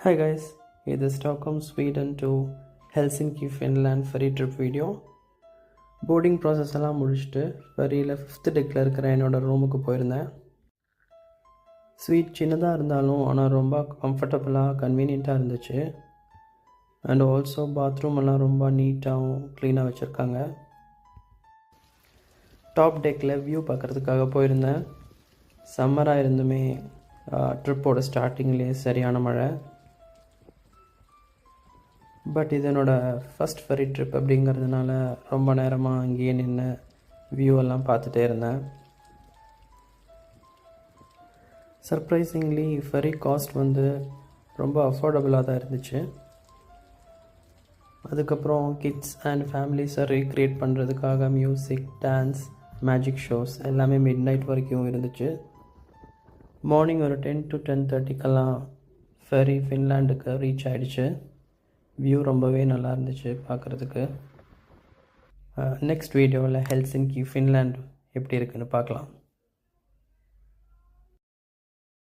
Hi guys, இது is Stockholm, Sweden to Helsinki, Finland ferry trip video. Boarding process எல்லாம் முடிச்சுட்டு ஃபெரியில் 5th டெக்கில் இருக்கிற என்னோடய ரூமுக்கு போயிருந்தேன். ஸ்வீட் சின்னதாக இருந்தாலும் ஆனால் ரொம்ப கம்ஃபர்டபுளாக கன்வீனியண்ட்டாக இருந்துச்சு. அண்ட் ஆல்சோ பாத்ரூம் எல்லாம் ரொம்ப நீட்டாகவும் க்ளீனாக வச்சுருக்காங்க. டாப் டெக்கில் வியூ பார்க்குறதுக்காக போயிருந்தேன். சம்மராக இருந்துமே ட்ரிப்போட ஸ்டார்டிங்லேயே சரியான மழை. பட் இது என்னோடய ஃபஸ்ட் ஃபெரி ட்ரிப் அப்படிங்கிறதுனால ரொம்ப நேரமாக அங்கேயே நின்று வியூ எல்லாம் பார்த்துட்டே இருந்தேன். சர்ப்ரைசிங்லி ஃபெரி காஸ்ட் ரொம்ப அஃபோர்டபுளாக தான் இருந்துச்சு. அதுக்கப்புறம் கிட்ஸ் அண்ட் ஃபேமிலிஸை ரீக்ரியேட் பண்ணுறதுக்காக மியூசிக், டான்ஸ், மேஜிக் ஷோஸ் எல்லாமே மிட் நைட் வரைக்கும் இருந்துச்சு. மார்னிங் ஒரு 10 to 10:30 ஃபெரி ஃபின்லாண்டுக்கு ரீச் ஆகிடுச்சு. வியூ ரொம்பவே நல்லா இருந்துச்சு பார்க்குறதுக்கு. நெக்ஸ்ட் வீடியோவில் ஹெல்சிங்கி, ஃபின்லாண்ட் எப்படி இருக்குன்னு பார்க்கலாம்.